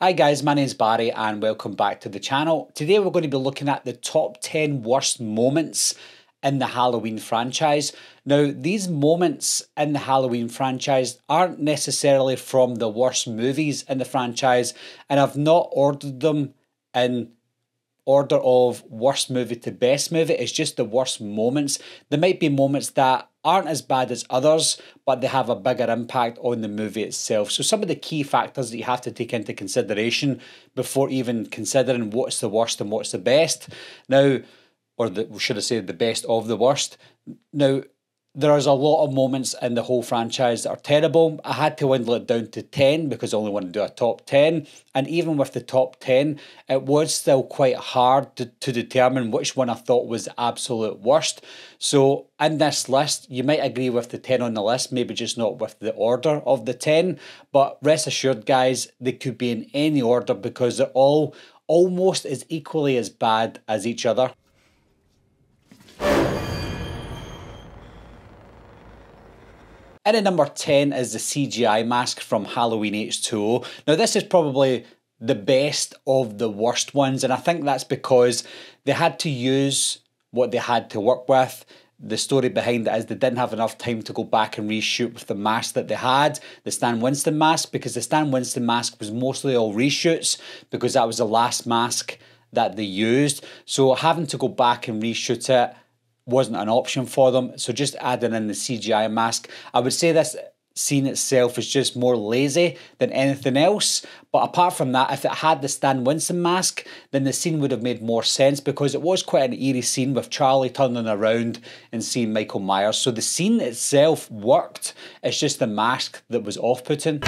Hi guys, my name's Barry and welcome back to the channel. Today we're going to be looking at the top 10 worst moments in the Halloween franchise. Now, these moments in the Halloween franchise aren't necessarily from the worst movies in the franchise, and I've not ordered them in order of worst movie to best movie. It's just the worst moments. There might be moments that aren't as bad as others, but they have a bigger impact on the movie itself. So some of the key factors that you have to take into consideration before even considering what's the worst and what's the best. Now, should I say the best of the worst. Now, there's a lot of moments in the whole franchise that are terrible. I had to dwindle it down to 10 because I only want to do a top 10. And even with the top 10, it was still quite hard to determine which one I thought was the absolute worst. So in this list, you might agree with the 10 on the list, maybe just not with the order of the 10. But rest assured, guys, they could be in any order because they're all almost as equally as bad as each other. In at number 10 is the CGI mask from Halloween H2O. Now, this is probably the best of the worst ones, and I think that's because they had to use what they had to work with. The story behind it is they didn't have enough time to go back and reshoot with the mask that they had, the Stan Winston mask, because the Stan Winston mask was mostly all reshoots because that was the last mask that they used. So having to go back and reshoot it wasn't an option for them, so just adding in the CGI mask. I would say this scene itself is just more lazy than anything else, but apart from that, if it had the Stan Winston mask, then the scene would have made more sense because it was quite an eerie scene with Charlie turning around and seeing Michael Myers. So the scene itself worked, it's just the mask that was off-putting.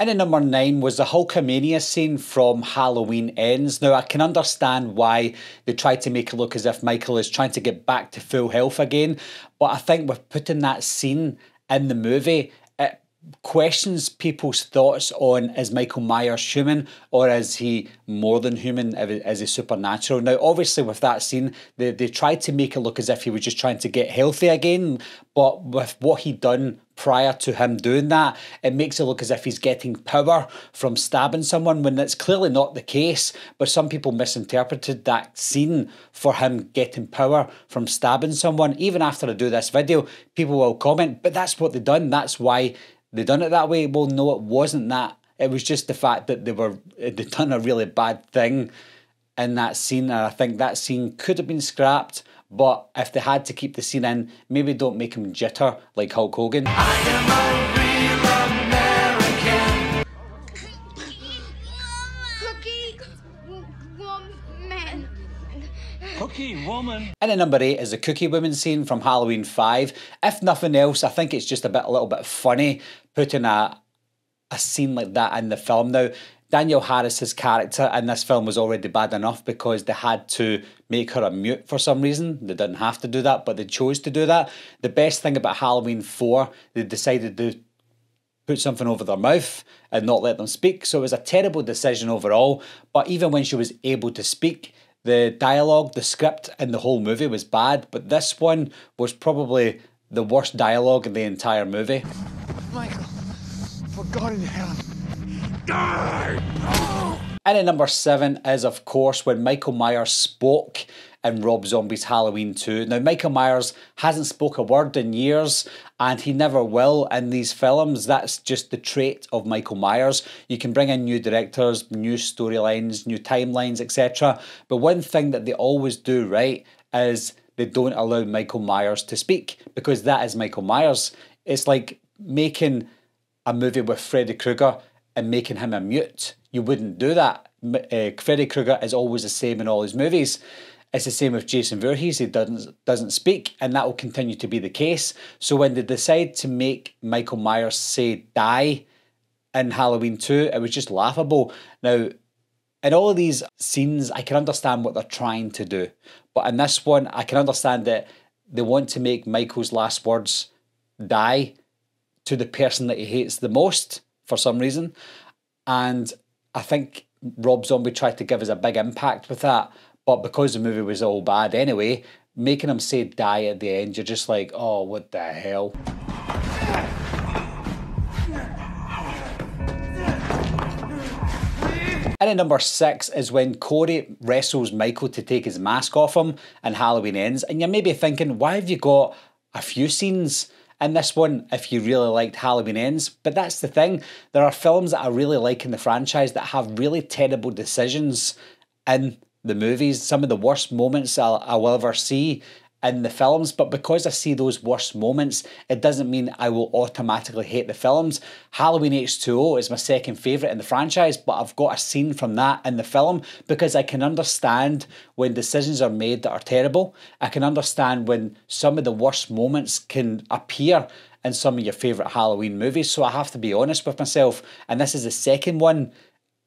And at number 9 was the HULKAMANIA scene from Halloween Ends. Now, I can understand why they tried to make it look as if Michael is trying to get back to full health again, but I think with putting that scene in the movie, it questions people's thoughts on, is Michael Myers human or is he more than human? Is he supernatural? Now, obviously with that scene, they tried to make it look as if he was just trying to get healthy again, but with what he'd done prior to him doing that, it makes it look as if he's getting power from stabbing someone when that's clearly not the case. But some people misinterpreted that scene for him getting power from stabbing someone. Even after I do this video, people will comment, but that's what they done. That's why they done it that way. Well, no, it wasn't that. It was just the fact that they'd done a really bad thing in that scene, and I think that scene could have been scrapped. But if they had to keep the scene in, maybe don't make him jitter like Hulk Hogan. I am a real American. Cookie woman. And at number 8 is the Cookie Woman scene from Halloween 5. If nothing else, I think it's just a little bit funny putting a scene like that in the film. Now, Danielle Harris's character in this film was already bad enough because they had to make her a mute for some reason. They didn't have to do that, but they chose to do that. The best thing about Halloween 4, they decided to put something over their mouth and not let them speak. So it was a terrible decision overall. But even when she was able to speak, the dialogue, the script in the whole movie was bad. But this one was probably the worst dialogue in the entire movie. Michael, for God in heaven, Die! And at number 7 is, of course, when Michael Myers spoke in Rob Zombie's Halloween 2. Now, Michael Myers hasn't spoke a word in years, and he never will in these films. That's just the trait of Michael Myers. You can bring in new directors, new storylines, new timelines, etc. But one thing that they always do right is they don't allow Michael Myers to speak, because that is Michael Myers. It's like making a movie with Freddy Krueger and making him a mute. You wouldn't do that. Freddy Krueger is always the same in all his movies. It's the same with Jason Voorhees. He doesn't speak, and that will continue to be the case. So when they decide to make Michael Myers say die in Halloween 2, it was just laughable. Now, in all of these scenes, I can understand what they're trying to do. But in this one, I can understand that they want to make Michael's last words die to the person that he hates the most for some reason. And I think Rob Zombie tried to give us a big impact with that. But because the movie was all bad anyway, making him say die at the end, you're just like, oh, what the hell? And at number 6 is when Corey wrestles Michael to take his mask off him and Halloween Ends. And you're maybe thinking, why have you got a few scenes in this one if you really liked Halloween Ends? But that's the thing, there are films that I really like in the franchise that have really terrible decisions in the movies, some of the worst moments I will ever see in the films, but because I see those worst moments, it doesn't mean I will automatically hate the films. Halloween H2O is my second favourite in the franchise, but I've got a scene from that in the film because I can understand when decisions are made that are terrible. I can understand when some of the worst moments can appear in some of your favourite Halloween movies, so I have to be honest with myself, and this is the second one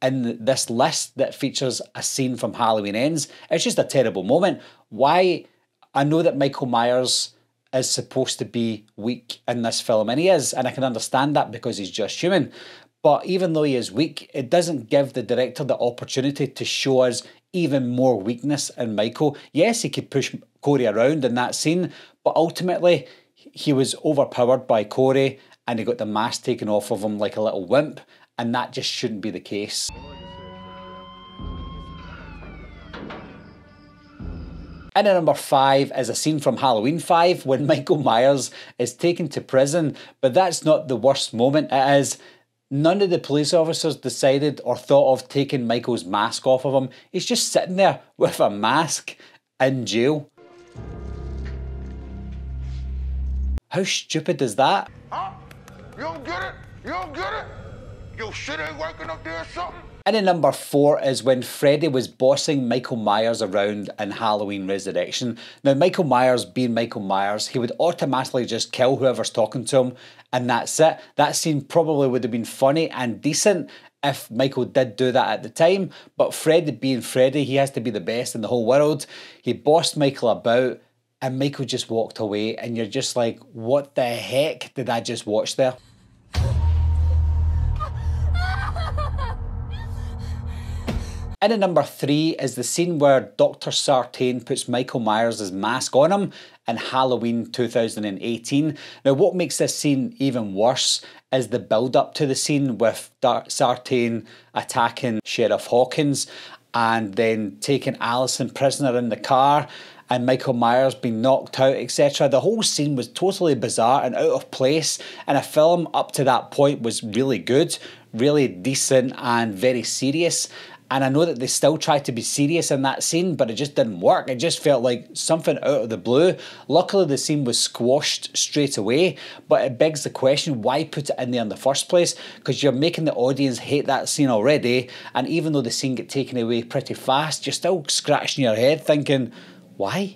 in this list that features a scene from Halloween Ends. It's just a terrible moment. Why? I know that Michael Myers is supposed to be weak in this film, and he is, and I can understand that because he's just human. But even though he is weak, it doesn't give the director the opportunity to show us even more weakness in Michael. Yes, he could push Corey around in that scene, but ultimately he was overpowered by Corey and he got the mask taken off of him like a little wimp, and that just shouldn't be the case. And at number 5 is a scene from Halloween 5 when Michael Myers is taken to prison, but that's not the worst moment. It is none of the police officers decided or thought of taking Michael's mask off of him. He's just sitting there with a mask in jail. How stupid is that? Huh? You don't get it? You don't get it? Your shit ain't working up there or something? And at number 4 is when Freddy was bossing Michael Myers around in Halloween Resurrection. Now, Michael Myers being Michael Myers, he would automatically just kill whoever's talking to him, and that's it. That scene probably would have been funny and decent if Michael did do that at the time, but Freddy being Freddy, he has to be the best in the whole world. He bossed Michael about, and Michael just walked away, and you're just like, what the heck did I just watch there? And at number 3 is the scene where Dr. Sartain puts Michael Myers' mask on him in Halloween 2018. Now, what makes this scene even worse is the build-up to the scene with Sartain attacking Sheriff Hawkins and then taking Allison prisoner in the car and Michael Myers being knocked out, etc. The whole scene was totally bizarre and out of place, and a film up to that point was really good, really decent and very serious. And I know that they still tried to be serious in that scene, but it just didn't work. It just felt like something out of the blue. Luckily, the scene was squashed straight away, but it begs the question, why put it in there in the first place? Because you're making the audience hate that scene already, and even though the scene get taken away pretty fast, you're still scratching your head thinking, why?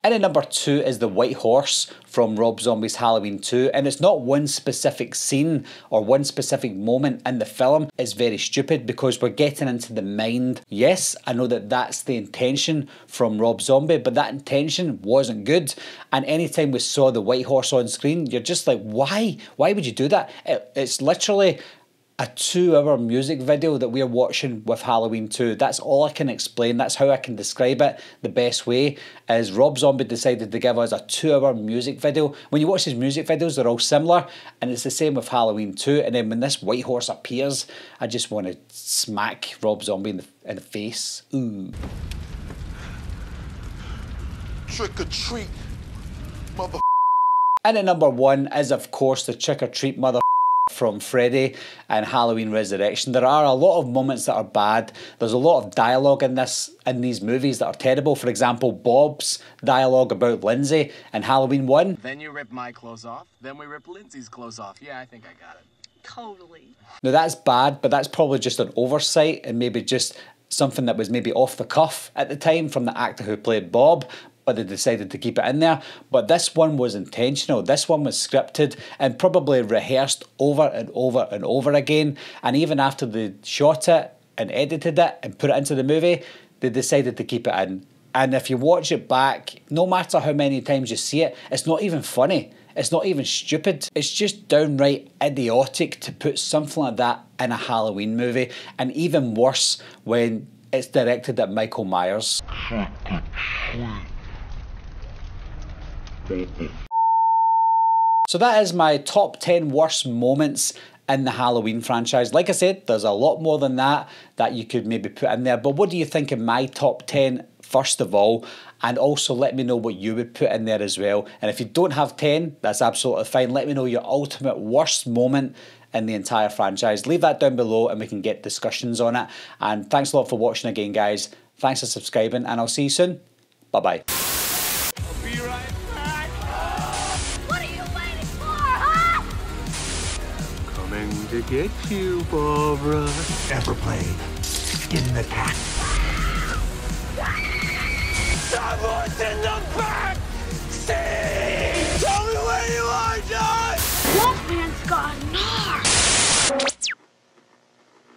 And at number 2 is the White Horse from Rob Zombie's Halloween 2, and it's not one specific scene or one specific moment in the film. It's very stupid because we're getting into the mind. Yes, I know that that's the intention from Rob Zombie, but that intention wasn't good. And anytime we saw the White Horse on screen, you're just like, why? Why would you do that? It's literally a 2-hour music video that we're watching with Halloween 2. That's all I can explain. That's how I can describe it the best way, is Rob Zombie decided to give us a 2-hour music video. When you watch his music videos, they're all similar, and it's the same with Halloween 2. And then when this White Horse appears, I just want to smack Rob Zombie in the face. Ooh. Trick or treat, mother. And at number 1 is, of course, the trick or treat mother from Freddy and Halloween Resurrection. There are a lot of moments that are bad. There's a lot of dialogue in these movies that are terrible. For example, Bob's dialogue about Lindsay in Halloween 1. Then you rip my clothes off, then we rip Lindsay's clothes off. Yeah, I think I got it. Totally. Now that's bad, but that's probably just an oversight and maybe just something that was maybe off the cuff at the time from the actor who played Bob, but they decided to keep it in there. But this one was intentional. This one was scripted and probably rehearsed over and over and over again. And even after they shot it and edited it and put it into the movie, they decided to keep it in. And if you watch it back, no matter how many times you see it, it's not even funny. It's not even stupid. It's just downright idiotic to put something like that in a Halloween movie. And even worse when it's directed at Michael Myers. So that is my top 10 worst moments in the Halloween franchise. Like I said, there's a lot more than that you could maybe put in there. But what do you think of my top 10 first of all? And also let me know what you would put in there as well. And if you don't have 10, that's absolutely fine. Let me know your ultimate worst moment in the entire franchise. Leave that down below and we can get discussions on it. And thanks a lot for watching again, guys. Thanks for subscribing, and I'll see you soon. Bye-bye. I'll be right back. What are you waiting for, huh? Coming to get you, Barbara. Ever played in the cat? Someone's in the back seat!